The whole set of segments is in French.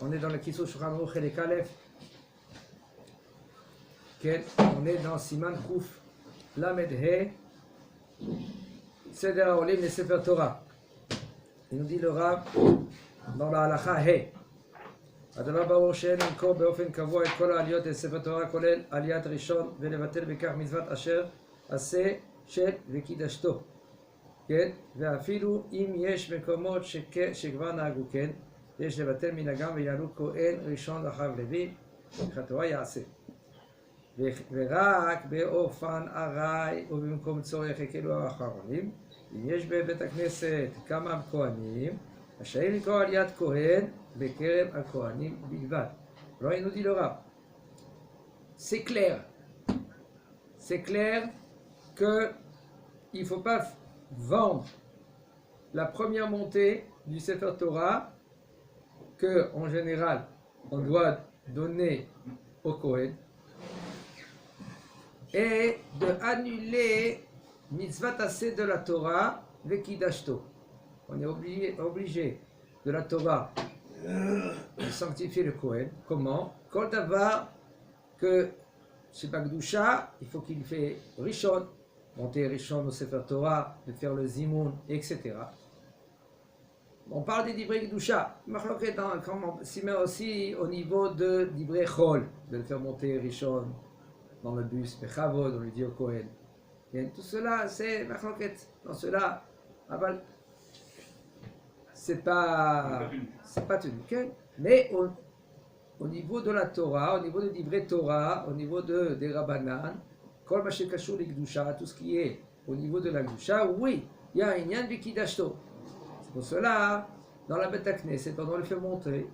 On est dans le Kisu Shulchan Aruch et les Kalef. On est dans Siman Kouf Lamed He Seder HaOlim et Sefer Torah. Il nous dit le Rav dans la Halacha He. הדבר ברור שאין לנקור באופן קבוע את כל העליות לספר תורה כולל עליית ראשון ולבטל בכך מצוות אשר עשה של וקידשתו. כן? ואפילו אם יש מקומות שכבר נהגו כן, יש לבטל מנהגם ויעלו כהן ראשון אחר לוי, וכתורה יעשה. ורק באופן ארעי ובמקום צורך הקלו האחרונים, אם יש בבית הכנסת כמה כהנים, רשאים לקרוא עליית כהן בקרב הכהנים בלבד. Alors il nous dit le Rav, c'est clair que il ne faut pas vendre la première montée du Sefer Torah que en général on doit donner au Kohen et de annuler mitzvah tassé de la Torah vekidashto. On est obligé de la Torah de sanctifier le Kohen. Comment? Kol davar que c'est Bagdusha, il faut qu'il fait Rishon, monter Rishon au Sefer Torah, de faire le Zimoun, etc. On parle des Divrei Gdusha, si met aussi au niveau de Divrei Chol, de le faire monter Rishon dans le bus, Bechavod, on lui dit au Kohen. Et tout cela, c'est Machloket. Dans cela, aval, c'est pas tenu. Mais au niveau de la Torah, au niveau de Divrei Torah, au niveau des Rabbanan, Kol ma shekashur l'Gdusha, tout ce qui est au niveau de la Gdusha, oui, il y a un Inyan Bikidashto. C'est pour cela, dans la Beth HaKnesset, on le fait montrer,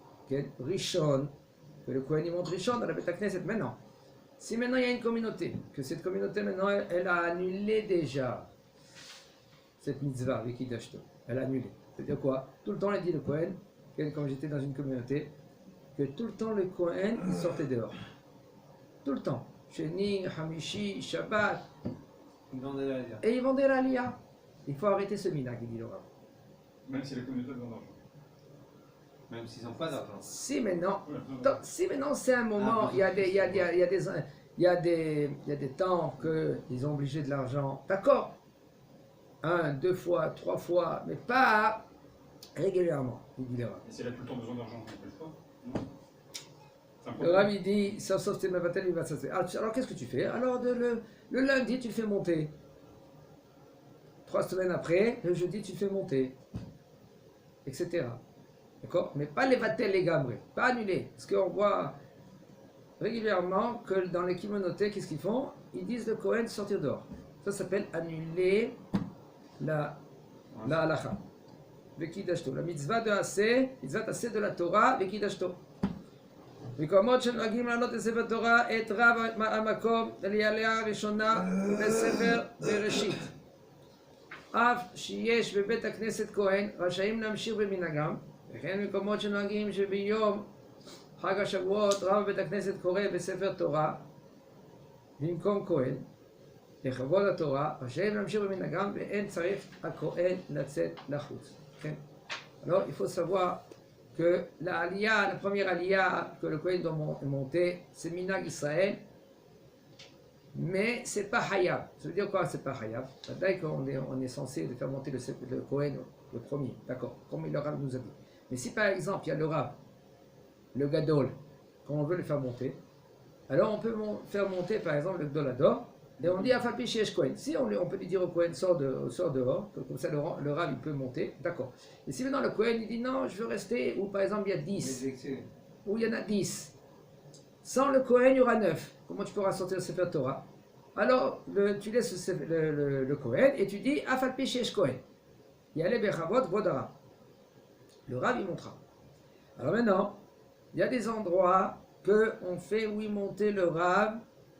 Rishon, que le Kohen monte Rishon dans la Beth HaKnesset maintenant. Si maintenant il y a une communauté, que cette communauté maintenant elle a annulé déjà cette mitzvah Bikidashto, elle a annulé. C'est-à-dire quoi? Tout le temps elle dit le Kohen, quand j'étais dans une communauté, que tout le temps le Kohen il sortait dehors. Tout le temps. Sheni, Hamishi, Shabbat. Et ils vendaient l'Aliyah. Il faut arrêter ce minag, il dit le Rav. Même si la communauté a besoin d'argent. Même s'ils n'ont pas d'argent. Si maintenant c'est un moment, il y a des temps qu'ils ont obligé de l'argent. D'accord. 1, 2 fois, 3 fois, mais pas régulièrement, il dit le Rav. Et si elle a tout le temps besoin d'argent, on ne peut pas. Le Rav il dit, sauf tes mavatel, il va s'asseoir. Alors qu'est-ce que tu fais? Alors le lundi tu le fais monter. 3 semaines après, le jeudi tu le fais monter. Etc. D'accord? Mais pas les vatel les gamrés, pas annuler. Parce qu'on voit régulièrement que dans les communautés, qu'est-ce qu'ils font? Ils disent le Kohen sortir dehors. Ça s'appelle annuler la halacha. Vekidashto. La mitzvah de Assez, mitzvah Assez de la Torah, Vekidashto. מקומות שנוהגים לענות לספר תורה את רב המקום לעלייה הראשונה בספר בראשית. אף שיש בבית הכנסת כהן רשאים להמשיך במנהגם, וכן מקומות שנוהגים שביום חג השבועות רב בית הכנסת קורא בספר תורה במקום כהן לכבוד התורה, רשאים להמשיך במנהגם ואין צריך הכהן לצאת לחוץ. Alors il faut savoir que la première aliyah que le Kohen doit monter, c'est Minag Israël, mais c'est pas Hayab. Ça veut dire quoi, c'est pas Hayab? D'ailleurs qu'on est censé faire monter le Kohen le premier, d'accord, comme le Rav nous a dit. Mais si par exemple il y a le Rav, le Gadol, quand on veut le faire monter, alors on peut faire monter par exemple le Gdolador, et on dit à Fapi Sheesh Kohen. Si on peut lui dire au Kohen, sort dehors, comme ça le Rav il peut monter, d'accord. Et si maintenant le Kohen il dit non, je veux rester, ou par exemple il y a 10, ou il y en a 10, sans le Kohen il y aura 9, comment tu pourras sortir le Sefer Torah? Alors tu laisses le Kohen et tu dis à Fapi Sheesh Kohen. Yale Bechavot Vodara. Le Rav il montera. Alors maintenant, il y a des endroits qu'on fait où il monter le Rav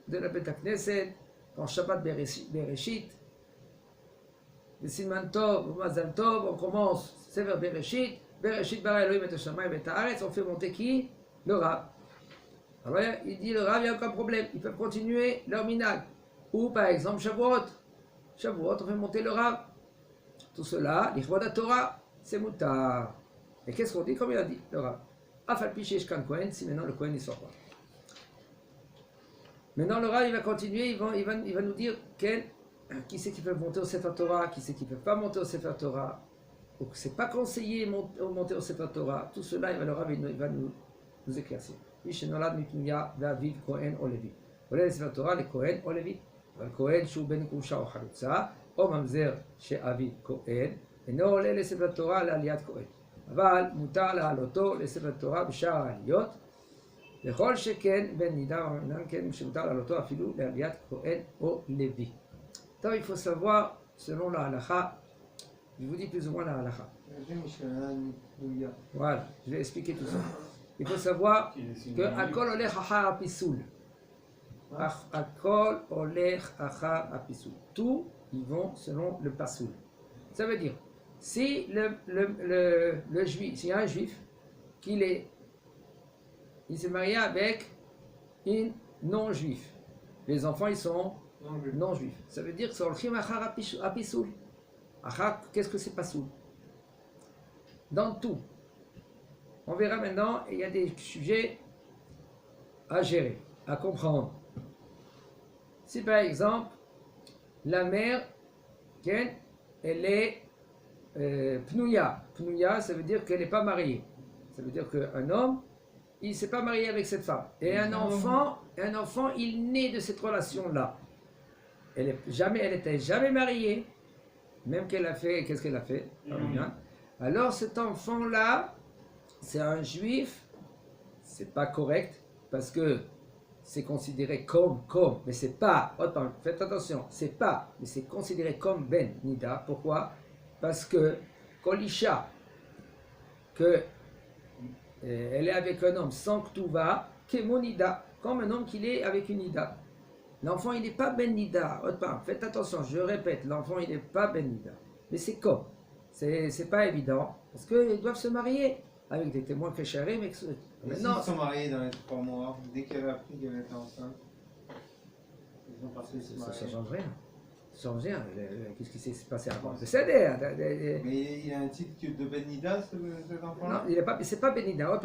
de la Beth HaKnesset, dans Shabbat Bereshit, le Siman Tov, ou Mazal Tov, on commence Sefer Bereshit, Bereshit bara Elohim et Hashamayim et Haaretz, on fait monter qui? Le Rav. Alors il dit le Rav, il n'y a aucun problème, ils peuvent continuer leur minag. Ou par exemple Shavuot, on fait monter le Rav. Tout cela, l'Ichvod Torah, c'est mutar. Et qu'est-ce qu'on dit comme il a dit, le Rav? Afalpiché Shkan Kohen, si maintenant le Kohen ne sort pas. Maintenant, le Rav, il va continuer, il va nous dire qui c'est qui peut monter au Sefer Torah, qui c'est qui ne peut pas monter au Sefer Torah, ou que ce n'est pas conseillé monter au Sefer Torah. Tout cela, le Rav, il va nous éclaircir. Mishenolad Mipnuya, Vaviv, Kohen, Olevi. Voilà le Sefer Torah, les Kohen, Olevi. Le Kohen, Shu Ben Kusha, ou Chalutza, ou Mamzer, chez Aviv, Kohen, et non, עולה לספר תורה לעליית כהן. אבל מותר להעלותו לספר תורה בשאר העליות, וכל שכן בן נידה ומינן כן שמותר להעלותו אפילו לעליית כהן או לוי. טוב, il faut savoir, selon la halakha, je vous dis plus ou moins la halakha. Voilà, je vais expliquer tout ça. Il faut savoir que Akol olech achar apisoul. Akol olech achar apisoul. Tout, ils vont selon le pasoul. Ça veut dire, si le juif, s'il y a un juif il s'est marié avec une non-juif, les enfants ils sont non-juifs. Ça veut dire que c'est olchim achar apisoul. Achar, qu'est-ce que c'est pasoul? Dans tout. On verra maintenant, il y a des sujets à gérer, à comprendre. Si par exemple, la mère, elle est pnouya. Pnouya, ça veut dire qu'elle n'est pas mariée. Ça veut dire qu'un homme, il ne s'est pas marié avec cette femme. Et un enfant, il naît de cette relation-là. Elle n'était jamais mariée, même qu'elle a fait, qu'est-ce qu'elle a fait? Alors cet enfant-là, c'est un juif, c'est pas correct, parce que c'est considéré comme, mais c'est pas, faites attention, c'est pas, mais c'est considéré comme Ben Nida. Pourquoi? Parce que Kolisha, que elle est avec un homme sans Ktuva, Kemonida, comme un homme qu'il est avec une Nida. L'enfant, il n'est pas Ben Nida. Faites attention, je répète, l'enfant, il n'est pas Ben Nida. Mais c'est comme. C'est pas évident, parce qu'ils doivent se marier avec des témoins kécharés, mais maintenant... Ils sont mariés dans les 3 mois, dès qu'elle a appris qu'elle était enceinte, ils ont passé se marier. Ça change rien. Ça change rien. Qu'est-ce qui s'est passé avant? C'est des... Mais il a un titre de Benida, cet enfant-là? Non, c'est pas Benida.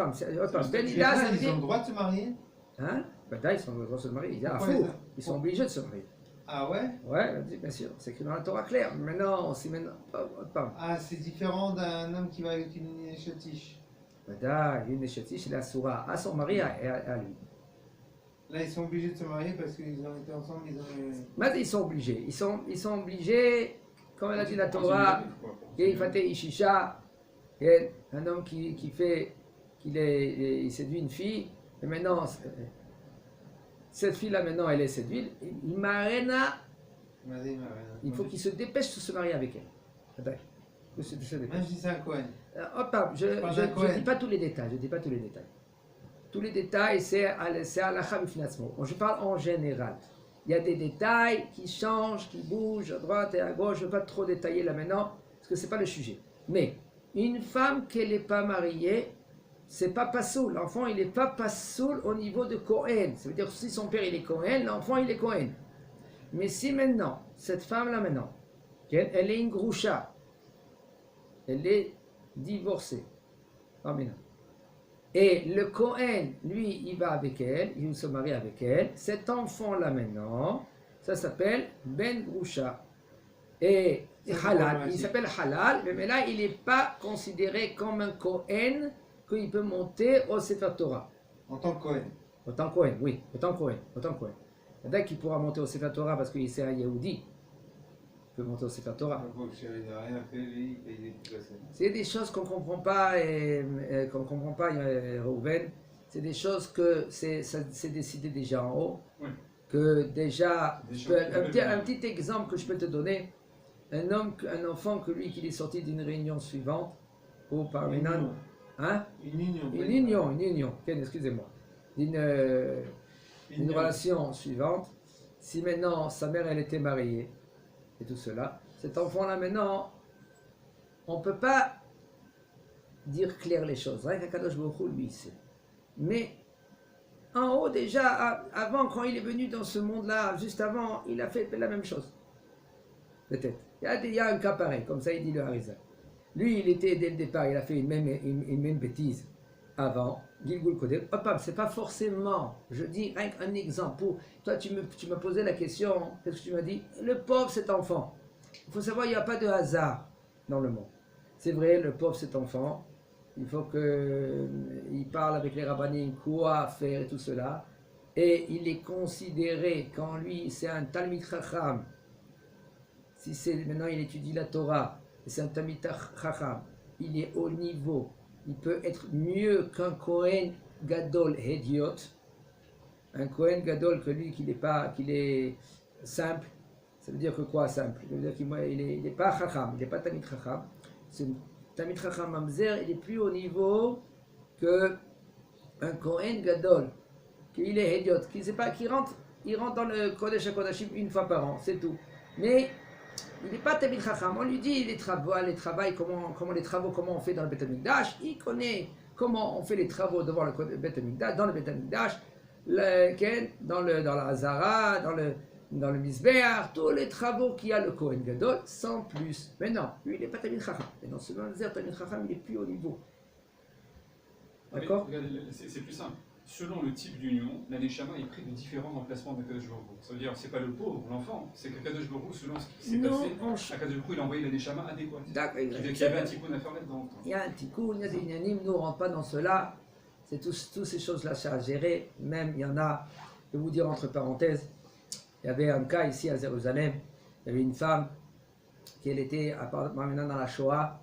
Benida, ils ont le droit de se marier? Hein? Là, ils ont le droit de se marier. Il y a un four. Ils sont obligés de se marier. Ah ouais? Ouais, bien sûr, c'est écrit dans la Torah claire. Maintenant, c'est maintenant. Ah, c'est différent d'un homme qui va avec une néchatiche. Une néchatiche, c'est la Soura à son mari et à lui. Là, ils sont obligés de se marier parce qu'ils ont été ensemble, Maintenant, ils sont obligés. Ils sont obligés, comme elle a dit la Torah, il Ishisha, un homme qui fait, il séduit une fille, et maintenant, cette fille-là, maintenant, elle est séduite. Il faut qu'il se dépêche de se marier avec elle. Même si c'est un Cohen. Je ne dis pas tous les détails. Tous les détails, c'est halakha b'fnatzmo. Je parle en général. Il y a des détails qui changent, qui bougent à droite et à gauche. Je ne veux pas trop détailler là maintenant, parce que ce n'est pas le sujet. Mais une femme qui n'est pas mariée, c'est pas pasoul. L'enfant, il n'est pas pasoul au niveau de Cohen. Ça veut dire que si son père il est Cohen, l'enfant il est Cohen. Mais si maintenant, cette femme-là maintenant, elle est une groucha, elle est divorcée. Amen. Et le Cohen, lui, il va avec elle, il se marie avec elle. Cet enfant-là maintenant, ça s'appelle Ben Groucha. Et Halal, il s'appelle Halal, mais là, il n'est pas considéré comme un Cohen qu'il peut monter au Sefer Torah. En tant que Cohen. En tant que Cohen, oui, en tant que Cohen. Peut-être qu'il pourra monter au Sefer Torah parce qu'il est un Yehudi. Il peut monter au Sefer Torah. C'est des choses qu'on ne comprend pas, Reuven. C'est des choses que c'est décidé déjà en haut. Oui. Que déjà, un petit exemple que je peux te donner. Un enfant que lui, qu'il est sorti d'une réunion suivante, ou par une union. Excusez-moi. Une relation suivante. Si maintenant sa mère elle était mariée et tout cela, cet enfant-là maintenant, on ne peut pas dire clair les choses. Rien qu'Akadosh Baruch Hu, lui, il sait. Mais en haut déjà, avant quand il est venu dans ce monde-là, juste avant, il a fait la même chose. Peut-être. Il y a un cas pareil, comme ça il dit le Harizal. Lui, il était dès le départ, il a fait une même bêtise avant Gilgul Kodem. Hop, c'est pas forcément, je dis un exemple. Toi, tu m'as posé la question, qu'est-ce que tu m'as dit? Le pauvre cet enfant. Il faut savoir, il n'y a pas de hasard dans le monde. C'est vrai, le pauvre cet enfant, il faut qu'il parle avec les rabbinim, quoi faire et tout cela. Et il est considéré, quand lui, c'est un Talmid Chacham, si c'est maintenant il étudie la Torah, et c'est un Talmid Chacham, il est au niveau, il peut être mieux qu'un Kohen Gadol Hediot, un Kohen Gadol que lui, qu'il est simple. Ça veut dire que quoi, simple? Ça veut dire qu'il n'est pas Chacham, il n'est pas Talmid Chacham. C'est Talmid Chacham Mamzer, il est plus haut niveau que un Kohen Gadol, qu'il est Hediot, il rentre dans le Kodesh HaKodashim une fois par an, c'est tout. Mais il n'est pas Talmid Chacham. On lui dit les travaux, comment on fait dans le Beit HaMikdash. Il connaît comment on fait les travaux devant le Beit HaMikdash, dans le Beit HaMikdash, dans la Hazara, dans le Mizbeach, tous les travaux qu'il y a le Kohen Gadol, sans plus. Mais non, lui il n'est pas Talmid Chacham. Et dans ce Mamzer, Talmid Chacham, il est plus au niveau. D'accord? C'est plus simple. Selon le type d'union, la Neshama est pris de différents emplacements de Kadosh Baruch Hu. Ça veut dire, c'est pas le pauvre, l'enfant, c'est que Kadosh Baruch Hu, selon ce qui s'est passé, à Kadosh Baruch Hu, il a envoyé la Neshama adéquate. D'accord. Il y avait un tikkun à faire là-dedans. Il y a un tikkun, il y a des inyanim, nous on ne rentre pas dans cela. C'est toutes ces choses-là, c'est à gérer. Même, il y en a, je vais vous dire entre parenthèses, il y avait un cas ici à Jérusalem, il y avait une femme qui elle était maintenant dans la Shoah,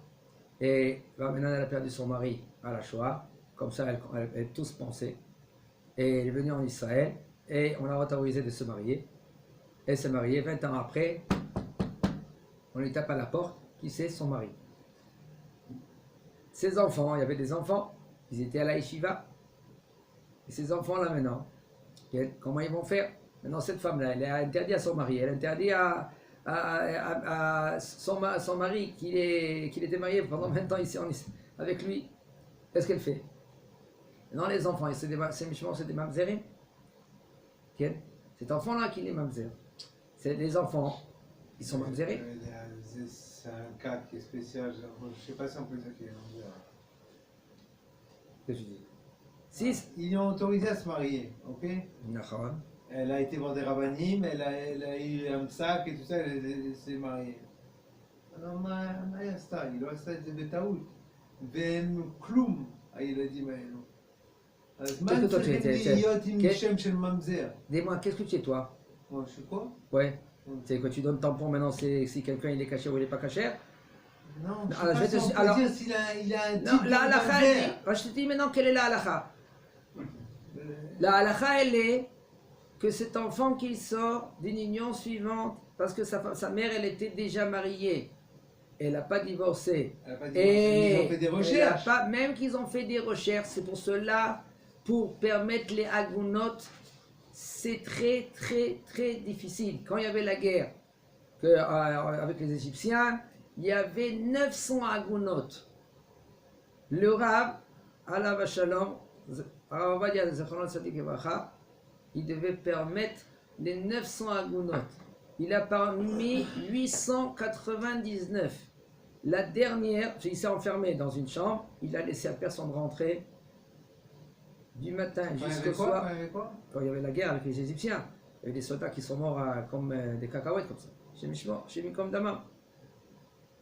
et maintenant elle a perdu son mari à la Shoah, comme ça elle tous pensaient. Et elle est venue en Israël, et on l'a autorisé de se marier. Elle s'est mariée, 20 ans après, on lui tape à la porte, qui c'est? Son mari. Ses enfants, il y avait des enfants, ils étaient à la yeshiva, et ces enfants-là maintenant, comment ils vont faire? Maintenant cette femme-là, elle a interdit à son mari, elle a interdit à son mari qu'il était marié pendant 20 ans ici avec lui. Qu'est-ce qu'elle fait? Non, les enfants, c'est des mamzerim. Cet enfant-là qui est mamzer. C'est les enfants, ils sont mamzerim. C'est un cas qui est spécial. Je ne sais pas si on peut dire qu'il est mamzer. Qu'est-ce que je dis? Ils ont autorisé à se marier, ok? D'accord. Elle a été voir des rabbinim, elle a eu un sac et tout ça, elle s'est mariée. Alors, מה היא עשתה? היא לא עשתה את זה בטעות. ואין כלום, הילדים האלו. אז מה הם צריכים להיות עם שם של ממזר? Dis-moi, qu'est-ce que tu es toi? Moi, je suis quoi? Ouais. C'est que tu donnes tampon maintenant, si quelqu'un il est caché ou il n'est pas caché? Non, Alors, je sais pas si on peut dire s'il a un type de la halakha, mamzer. je te dis maintenant quelle est la halakha. La halakha, elle est que cet enfant qui sort d'une union suivante, parce que sa mère, elle était déjà mariée, elle n'a pas divorcé. Elle a pas divorcé, ils ont fait des recherches. Même qu'ils ont fait des recherches, c'est pour cela, pour permettre les agunot, c'est très, très, très difficile. Quand il y avait la guerre avec les Égyptiens, il y avait 900 agunot. Le Rav, Alav Shalom, Rav Ovadia Zechron Tzadik Livracha, il devait permettre les 900 agunot. Il a parmi 899. La dernière, il s'est enfermé dans une chambre, il a laissé à personne rentrer du matin jusqu'au soir. Quand il y avait la guerre avec les Égyptiens, il y avait des soldats qui sont morts comme des cacahuètes, comme ça. Chez Mikom Damam.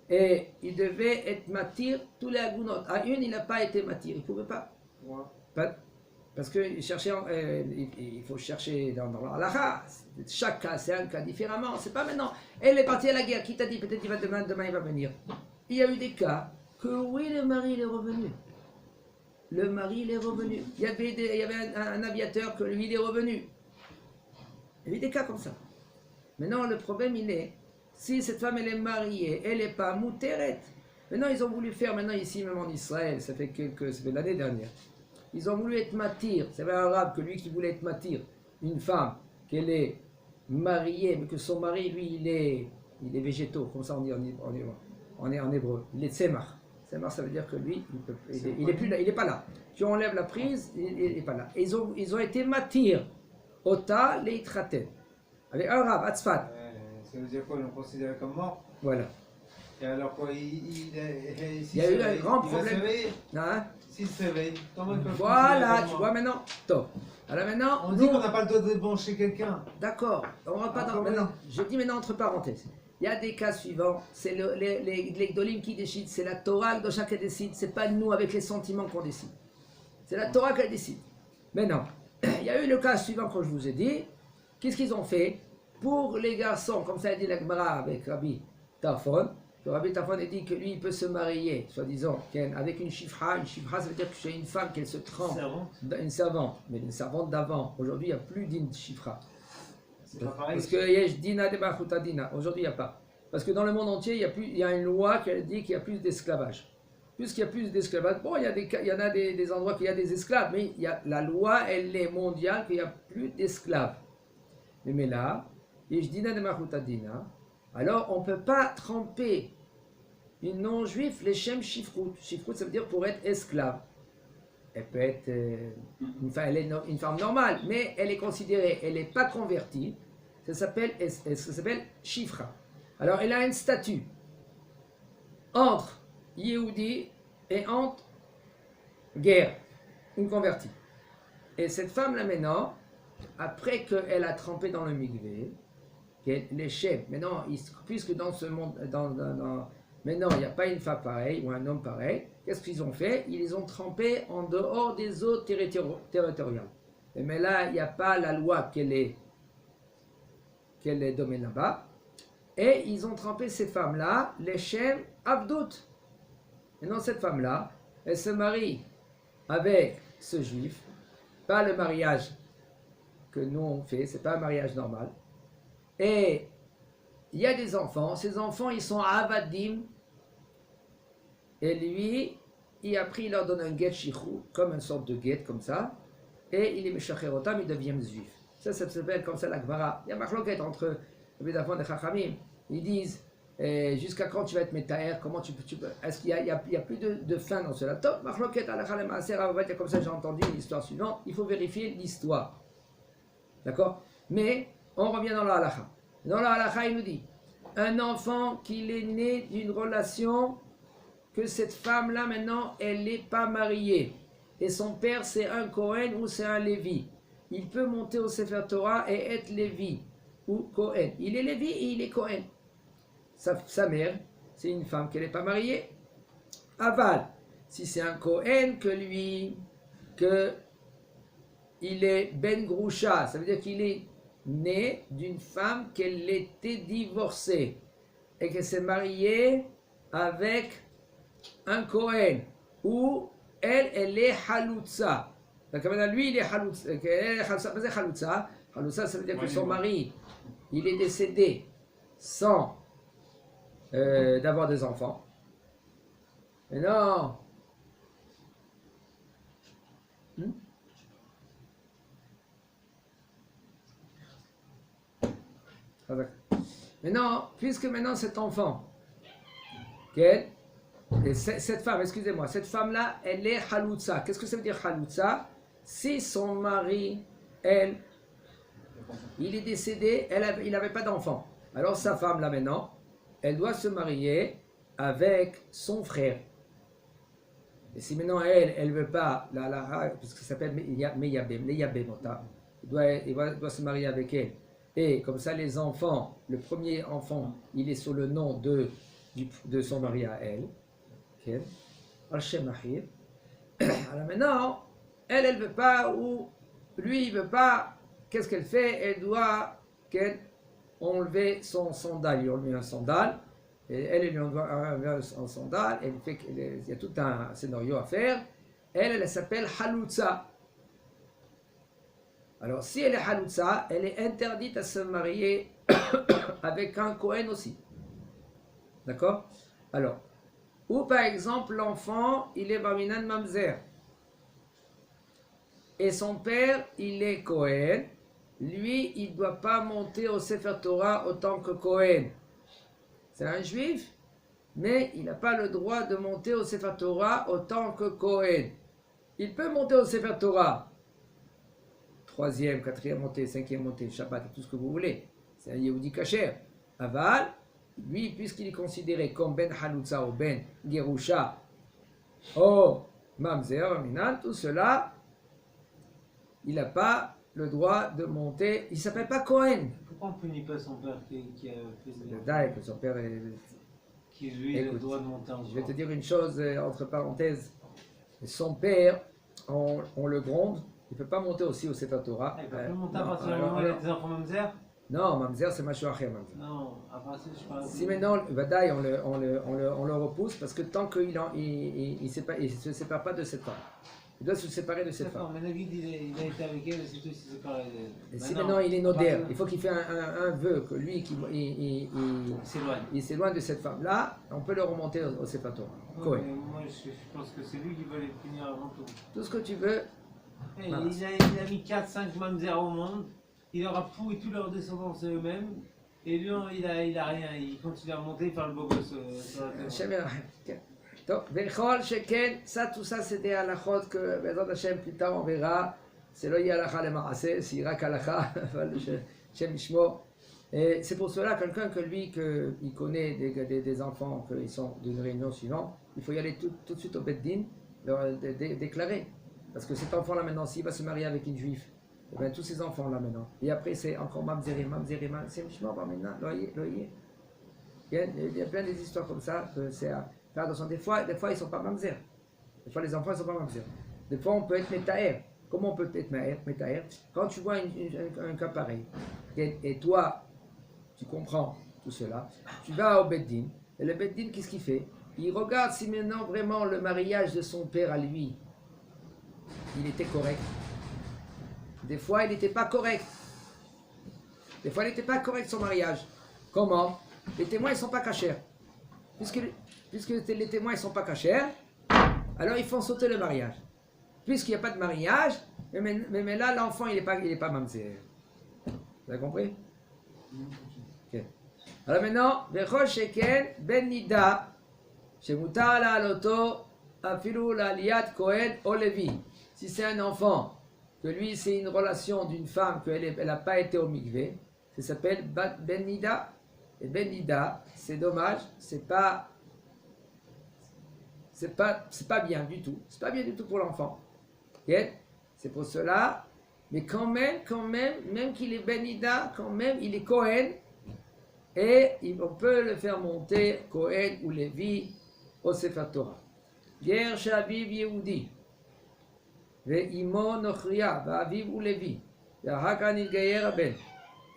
Et il devait être matir tous les agunot. À une, il n'a pas été matir, il ne pouvait pas. Parce qu'il cherchait, il faut chercher dans la halakha. Chaque cas, c'est un cas différemment. C'est pas maintenant. Elle est partie à la guerre. Qui t'a dit peut-être il va demain il va venir. Il y a eu des cas que oui, le mari il est revenu. Le mari il est revenu. Il y avait un aviateur que lui il est revenu. Il y a eu des cas comme ça. Maintenant le problème il est, si cette femme elle est mariée, elle n'est pas mouteret. Maintenant ils ont voulu faire maintenant ici même en Israël. Ça fait l'année dernière. Ils ont voulu être matir. C'est un arabe que lui qui voulait être matir. Une femme qu'elle est mariée, mais que son mari, lui, il est végétaux. Comme ça on dit en hébreu. Il est tsemach. Tsemach, ça veut dire que lui, il est plus là, il n'est pas là. Tu enlèves la prise, il n'est pas là. Et ils ont été matir. Ota leitraten. Avec un arabe, Atzfat. Ça veut dire quoi? On le considère comme mort? Voilà. Et alors quoi, il y a eu un grand problème. Hein? S'il se réveille, comment il peut voilà, tu vois maintenant. Top. Alors maintenant, on dit qu'on n'a pas le droit de débrancher quelqu'un. D'accord. On va pas dans. Maintenant, je dis maintenant entre parenthèses. Il y a des cas suivants. C'est les Gdolim qui décident. C'est la Torah de chacun décide. C'est pas nous avec les sentiments qu'on décide. C'est la Torah qui décide. Maintenant, il y a eu le cas suivant que je vous ai dit. Qu'est-ce qu'ils ont fait pour les garçons, comme ça a dit la Gemara avec Rabbi Tarfon. Le Rabbi Tarfon a dit que lui, il peut se marier, soi-disant, avec une chifra. Une chifra, ça veut dire que c'est une femme qu'elle se trempe. Une servante. Mais une servante d'avant. Aujourd'hui, il n'y a plus d'une chifra. C'est pas pareil. Parce que yesh dina de bachuta dina. Aujourd'hui, il n'y a pas. Parce que dans le monde entier, il y a une loi qui dit qu'il y a plus d'esclavage. Puisqu'il y a plus d'esclavage, bon, il y en a des endroits où il y a des esclaves, mais la loi, elle est mondiale, qu'il n'y a plus d'esclaves. Mais là, yesh dina de bachuta dina. Alors, on ne peut pas tremper une non-juive, les shem shifrout. Shifrout, ça veut dire pour être esclave. Elle peut être une femme normale, mais elle est considérée, elle n'est pas convertie. Ça s'appelle shifra. Alors, elle a un statut entre Yehudi et entre guerre, une convertie. Et cette femme-là, maintenant, après qu'elle a trempé dans le migvé, les chefs, maintenant, puisque dans ce monde, maintenant, il n'y a pas une femme pareille ou un homme pareil, qu'est-ce qu'ils ont fait? Ils les ont trempés en dehors des eaux territoriales. Mais là, il n'y a pas la loi qu'elle est domaine là-bas. Et ils ont trempé ces femmes-là, les chefs Abdout. Maintenant, cette femme-là, elle se marie avec ce juif, pas le mariage que nous on fait, c'est pas un mariage normal. Et il y a des enfants, ces enfants ils sont avadim, et lui, il a pris, il leur donne un get shichou, comme une sorte de get comme ça, et il est meshacherotam, il devient juif. Ça s'appelle comme ça la Gemara. Il y a marloquette entre les Bédafon et Chachamim, ils disent jusqu'à quand tu vas être métaer, comment tu peux est-ce qu'il y a plus de fin dans cela? Top, marloquette à la Chalem Aser, comme ça j'ai entendu l'histoire suivante, il faut vérifier l'histoire. D'accord? Mais on revient dans la halakha. Dans la halakha, il nous dit un enfant qui est né d'une relation que cette femme-là, maintenant, elle n'est pas mariée. Et son père, c'est un Kohen ou c'est un Lévi. Il peut monter au Sefer Torah et être Lévi ou Kohen. Il est Lévi et il est Kohen. Sa mère, c'est une femme qui n'est pas mariée. Aval, si c'est un Kohen que lui, il est Ben Grusha, ça veut dire qu'il est né d'une femme qu'elle était divorcée et qu'elle s'est mariée avec un Kohen, ou elle est Haloutza. Donc maintenant, lui, il est Haloutza. Haloutza, ça veut dire que son mari, il est décédé sans d'avoir des enfants. Mais non. Maintenant, puisque maintenant cet enfant, cette femme, excusez-moi, cette femme-là, elle est Haloutza. Qu'est-ce que ça veut dire Haloutza? Si son mari, il est décédé, il n'avait pas d'enfant. Alors sa femme, là maintenant, elle doit se marier avec son frère. Et si maintenant elle ne veut pas, puisque ça s'appelle Meyabem, il doit se marier avec elle. Et comme ça, les enfants, le premier enfant, il est sous le nom de son mari à elle. Alors maintenant, elle ne veut pas, ou lui, il ne veut pas, qu'est-ce qu'elle fait? Elle doit enlever son sandal. Il lui enlève un sandal, et elle lui enlève un sandal, il y a tout un scénario à faire. Elle s'appelle Haloutza. Alors, si elle est Haloutza, elle est interdite à se marier avec un Kohen aussi. D'accord? Alors, ou par exemple, l'enfant, il est Baminan Mamzer. Et son père, il est Kohen. Lui, il ne doit pas monter au Sefer Torah autant que Kohen. C'est un juif, mais il n'a pas le droit de monter au Sefer Torah autant que Kohen. Il peut monter au Sefer Torah. 3e, 4e montée, 5e montée, Shabbat, tout ce que vous voulez. C'est un Yehudi Kasher. Aval, lui, puisqu'il est considéré comme Ben Halutza ou Ben Gerusha, ou Mamzer, Minan, tout cela, il n'a pas le droit de monter. Il ne s'appelle pas Cohen. Pourquoi on ne punit pas son père qui a fait Le Daï, que son père est. qui lui a le droit de monter en Je vais te dire une chose, entre parenthèses. Son père, on le gronde, il ne peut pas monter aussi au Sefer Torah. Il ne peut pas monter à partir du moment où il a des enfants Mamzer. Non, Mamzer, c'est Mashou Acher, Mamzer. Non, à partir je parle. Si maintenant, Vadaï, on le repousse, parce que tant qu'il ne se sépare pas de cette femme, il doit se séparer de cette femme. D'accord, mais David, il a été avec elle, c'est tout, il s'est séparé d'elle. Et si maintenant il est nodère, il faut qu'il fasse un vœu que lui, il s'éloigne de cette femme-là, on peut le remonter au Sefer Torah. Ouais, moi, je pense que c'est lui qui va les punir avant tout. Tout ce que tu veux. Et voilà. Il a mis 4-5 Mamzer au monde, il leur a pourri tous leurs descendants, c'est eux-mêmes, et lui, il a rien, il continue à monter, faire le beau gosse sur la terre. Vechol Sheken, ça, tout ça, c'était à la chôte que, Bezrat Hashem, plus tard, on verra. C'est lo yalacha le maaseh, c'est irak alacha, Shem Ishmo. Et c'est pour cela, quelqu'un que lui, il connaît des enfants qui sont d'une réunion suivante, il faut y aller tout de suite au Beddin, leur déclarer. Parce que cet enfant-là, maintenant, s'il va se marier avec une juive, et bien tous ces enfants-là, maintenant, et après, c'est encore Mamzerim, Shem Ishmo, maintenant, loyer. Il y a plein des histoires comme ça, c'est à faire attention. Des fois, ils ne sont pas mamzer. Des fois, les enfants ne sont pas mamzer. Des fois, on peut être métaër. Comment on peut être métaër? Quand tu vois un cas pareil, et toi, tu comprends tout cela, tu vas au Beddin, et le Beddin, qu'est-ce qu'il fait? Il regarde si maintenant, vraiment, le mariage de son père à lui, il était correct. Des fois, il n'était pas correct. Des fois, il n'était pas correct son mariage. Comment? Les témoins ne sont pas cachers. Puisque les témoins ne sont pas cachers, alors ils font sauter le mariage. Puisqu'il n'y a pas de mariage, mais là l'enfant il n'est pas mamzer. Vous avez compris? Okay. Alors maintenant, Vechol Sheken Ben Nida, Shemutar la Aloto, Afilu la Liat Kohen Olevi. Si c'est un enfant, que lui c'est une relation d'une femme, qu'elle n'a pas été au mikvé, ça s'appelle Ben Nida. Et Ben Nida, c'est dommage, c'est pas bien du tout. C'est pas bien du tout pour l'enfant. Okay? C'est pour cela, mais quand même, même qu'il est Ben Nida, quand même, il est Cohen, et on peut le faire monter, Cohen ou Lévi, au Sefer Torah. Ger Shaviv Yehudi, Ve'imo Nochria, Ve'aviv ou Lévi, Ve'ahakan Ilgayer Ben,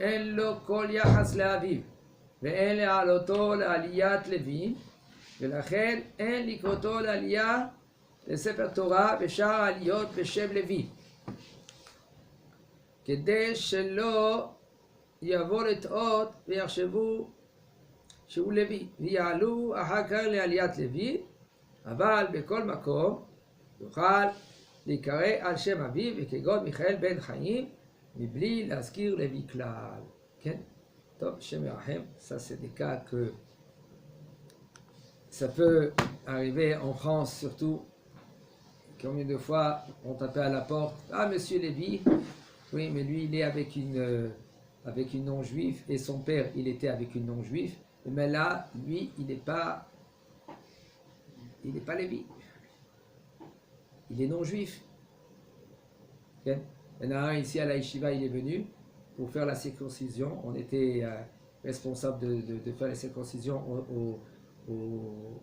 En lo kol yachas le'aviv. ואין להעלותו לעליית לוי, ולכן אין לקרותו לעלייה לספר תורה ושאר העליות בשם לוי. כדי שלא יבוא לטעות ויחשבו שהוא לוי, ויעלו אחר כך לעליית לוי, אבל בכל מקום יוכל להיקרא על שם אביו וכגון מיכאל בן חיים, מבלי להזכיר לוי כלל. כן? Top, Shem Yerachem, ça c'est des cas que ça peut arriver en France surtout. Combien de fois on tapait à la porte, ah monsieur Lévi, oui mais lui il est avec une non-juive et son père il était avec une non-juive, mais là lui il n'est pas Lévi, il est non-juif. Okay? Il y en a un ici à la Yeshiva, il est venu pour faire la circoncision. On était responsable de faire la circoncision aux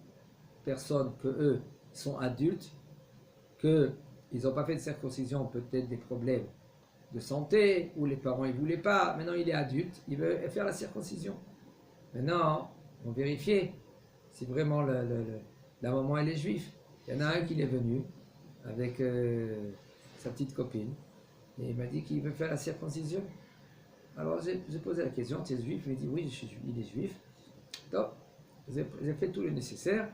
personnes que eux sont adultes, qu'ils n'ont pas fait de circoncision, peut-être des problèmes de santé, ou les parents ne voulaient pas. Maintenant il est adulte, il veut faire la circoncision. Maintenant, on vérifiait si vraiment la maman elle est juive. Il y en a un qui est venu avec sa petite copine, et il m'a dit qu'il veut faire la circoncision. Alors j'ai posé la question, tu es juif? Il m'a dit oui, je suis juif, il est juif. Donc, j'ai fait tout le nécessaire.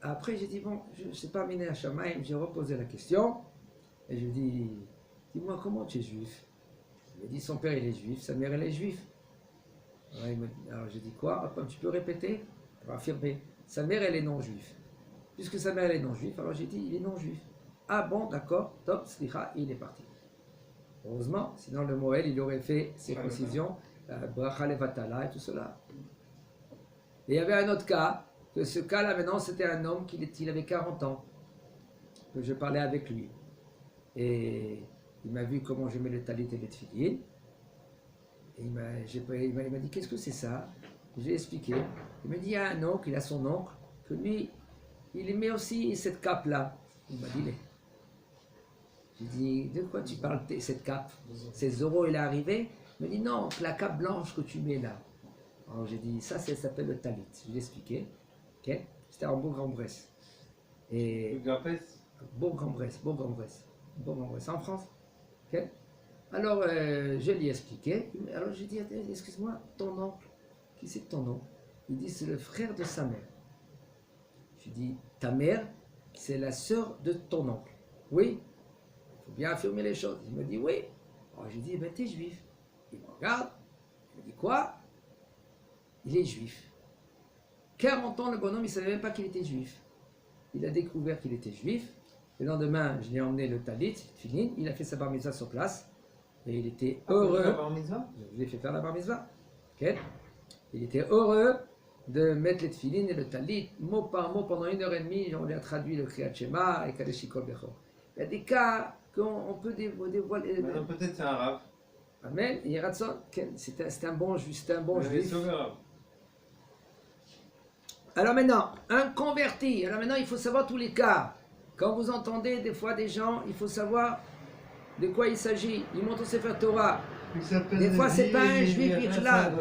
Après j'ai dit bon, je ne sais pas amener à Shamaïm, j'ai reposé la question, et je lui ai dit, dis-moi comment tu es juif? Il m'a dit son père il est juif, sa mère elle est juive. Alors j'ai dit quoi? Tu peux répéter? Pour affirmer, sa mère elle est non juive. Puisque sa mère elle est non juive, alors j'ai dit il est non juif. Ah bon, d'accord, top, slicha, il est parti. Heureusement, sinon le Moël, il aurait fait circoncision, bracha levatala et tout cela. Et il y avait un autre cas, que ce cas-là maintenant c'était un homme qui avait 40 ans, que je parlais avec lui. Et il m'a vu comment je mets le talit et les tefilines. Et il m'a dit, qu'est-ce que c'est ça? J'ai expliqué. Il m'a dit, il y a un oncle, il a son oncle, que lui, il met aussi cette cape-là. Il m'a dit, j'ai dit, de quoi tu parles, cette cape? C'est Zoro, il est arrivé? Il m'a dit, non, la cape blanche que tu mets là. Alors j'ai dit, ça s'appelle le talit. Je lui ai expliqué. Okay? C'était en Bourg-en-Bresse. Et Bourg-en-Bresse, en France. Okay? Alors je lui ai expliqué. Alors j'ai dit, excuse-moi, ton oncle, qui c'est ton oncle? Il dit, c'est le frère de sa mère. Je lui ai dit, ta mère, c'est la sœur de ton oncle. Oui, il faut bien affirmer les choses. Il me dit, oui. Alors j'ai dit, eh ben t'es juif. Il me regarde, il me dit, quoi? Il est juif. 40 ans, le bonhomme, il ne savait même pas qu'il était juif. Il a découvert qu'il était juif. Le lendemain, je lui ai emmené le talit, filine. Il a fait sa bar mitzvah sur place. Et il était heureux. Je lui ai fait faire la bar mitzvah. Okay. Il était heureux de mettre les tefilines et le talit, mot par mot, pendant 1h30. On lui a traduit le Kriyat Shema et Kadeshikol Bechor. Il y a des cas qu'on peut dévoiler. Peut-être c'est un rave. Amen. C'est un bon juif. C'est un bon juif. Alors maintenant, un converti. Alors maintenant, il faut savoir tous les cas. Quand vous entendez des fois des gens, il faut savoir de quoi il s'agit. Ils montent au Sefer Torah. Des fois, c'est pas un juif Bichlal.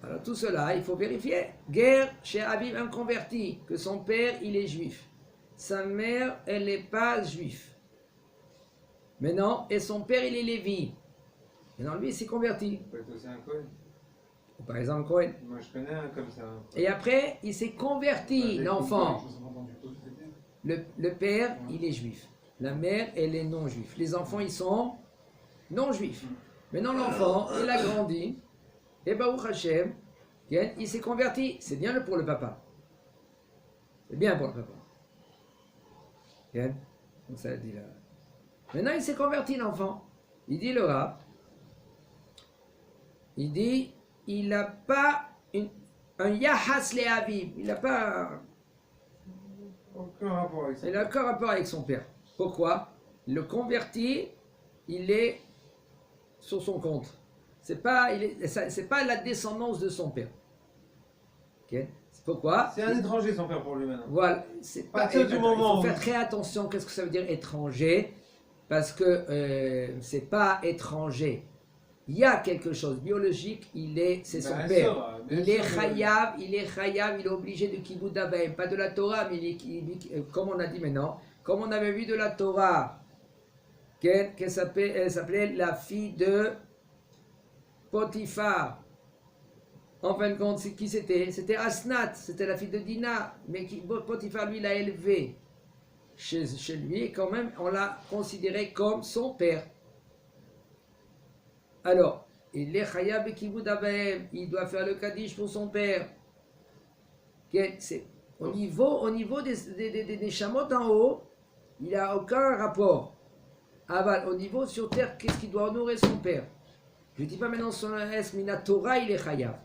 Alors tout cela, il faut vérifier. Guerre chez Aviv, un converti, que son père, il est juif. Sa mère, elle n'est pas juive. Mais non, et son père, il est lévi. Maintenant, lui, il s'est converti. Il peut être aussi un Cohen. Par exemple, Cohen. Moi, je connais un comme ça. Et après, il s'est converti, l'enfant. Le père, il est juif. La mère, elle est non juive. Les enfants, ils sont non juifs. Maintenant, l'enfant, il a grandi. Et Baruch Hashem, il s'est converti. C'est bien pour le papa. C'est bien pour le papa. Comme ça dit là. Maintenant, il s'est converti, l'enfant. Il dit le rap. Il dit, il n'a pas un Yahas le Aviv. Il n'a pas. Aucun rapport avec ça. Il n'a aucun rapport avec son père. Pourquoi? Le converti, il est sur son compte. C'est pas la descendance de son père. Okay. Pourquoi? C'est un étranger son père pour lui maintenant. Voilà. C'est pas. Il faut faire très attention. Qu'est-ce que ça veut dire étranger? Parce que c'est pas étranger. Il y a quelque chose biologique, c'est son père. Il est chayav, il est obligé de kibbutz d'avaim, pas de la Torah, mais comme on a dit maintenant, comme on avait vu de la Torah, qu'elle s'appelait la fille de Potiphar. En fin de compte, qui c'était? C'était Asnat, c'était la fille de Dina, mais Potiphar lui l'a élevée chez lui, et quand même on l'a considéré comme son père. Alors, il est chayav kibbutz d'avaim, il doit faire le kaddish pour son père. Au niveau des chameaux en haut, il n'a aucun rapport. Aval, au niveau sur terre, qu'est-ce qu'il doit honorer son père? Je ne dis pas maintenant son S, mais la Torah, il est chayav.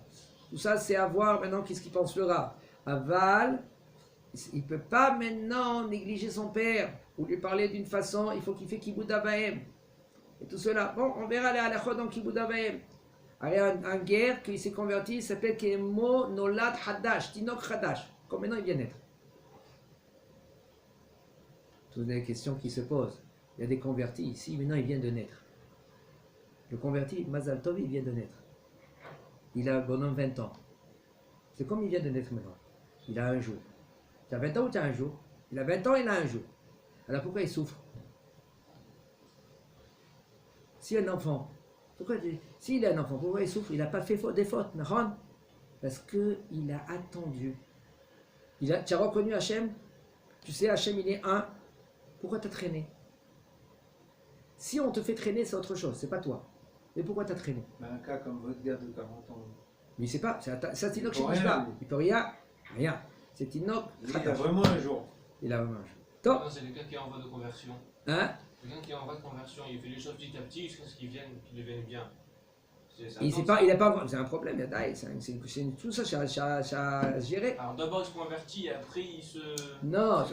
Tout ça, c'est à voir maintenant qu'est-ce qu'il pense le Rav. Aval, il ne peut pas maintenant négliger son père ou lui parler d'une façon, il faut qu'il fait kibbutz d'avaim. Et tout cela. Bon, on verra les halachot dans kibbutz d'avaim. Un guerre qui s'est converti, il s'appelle Kemo Nolad Hadash, Tinok Hadash. Comme maintenant il vient naître. Toutes les questions qui se posent. Il y a des convertis ici, maintenant il vient de naître. Le converti, Mazal Tov, il vient de naître. Il a bonhomme 20 ans. C'est comme il vient de naître maintenant. Il a un jour. Tu as 20 ans ou tu as un jour? Il a 20 ans, il a un jour. Alors pourquoi il souffre? Si un enfant, s'il est un enfant, pourquoi il souffre? Il n'a pas fait des fautes, non? Parce qu'il a attendu. Tu as reconnu Hachem? Tu sais, Hachem, il est un. Pourquoi tu as traîné? Si on te fait traîner, c'est autre chose, c'est pas toi. Mais pourquoi tu as traîné? Un cas comme votre gars de 40 ans. Mais il sait pas, c'est Tinok qui ne bouge pas. Il peut rien. C'est Tinok. Il a vraiment un jour. Il a vraiment un jour. Non, c'est quelqu'un qui est en voie de conversion. Hein? Quelqu'un qui est en voie de conversion, il fait les choses petit à petit jusqu'à ce qu'il devienne bien. Il n'a pas, c'est un problème, tout ça, ça géré. Alors d'abord il se convertit et après il se... Non,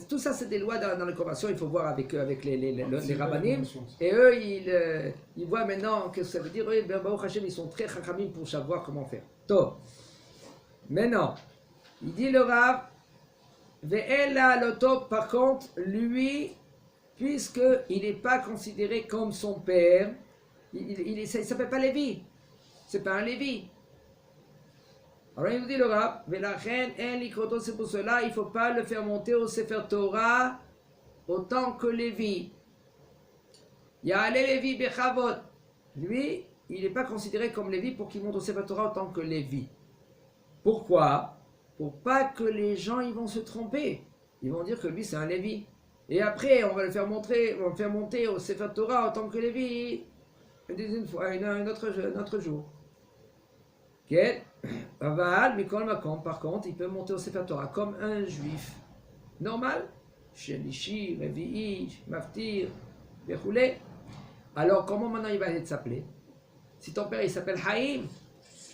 tout ça c'est des lois dans la conversion, il faut voir avec les rabbinim. Et eux, ils voient maintenant que ça veut dire, eux, Baruch Hashem, ils sont très chachamim pour savoir comment faire. Tov. Maintenant, il dit le Rav, Ve'ela l'auto, par contre, lui, puisqu'il n'est pas considéré comme son père, il ne s'appelle pas Lévi. C'est pas un Lévi. Alors il nous dit le Rav, c'est pour cela, il ne faut pas le faire monter au Sefer Torah autant que Lévi. Ya'ale Lévi bechavod. Lui, il n'est pas considéré comme Lévi pour qu'il monte au Sefer Torah autant que Lévi. Pourquoi? Pour pas que les gens ils vont se tromper. Ils vont dire que lui c'est un Lévi. Et après, on va le faire monter au Sefer Torah autant que Lévi. Une fois, un autre jour. Par contre, il peut monter au Sefer Torah comme un juif normal. Shelishi, Revi'i, Maftir, Bechoulé. Alors, comment maintenant il va être s'appeler? Si ton père il s'appelle Haïm,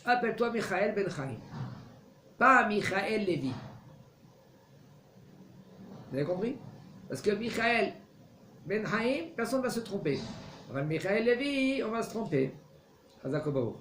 appelle-toi Michael ben Haïm. Pas Michael Lévi. Vous avez compris? Parce que Michael ben Haïm, personne ne va se tromper. Michael Lévi, on va se tromper. Hazak Baruch.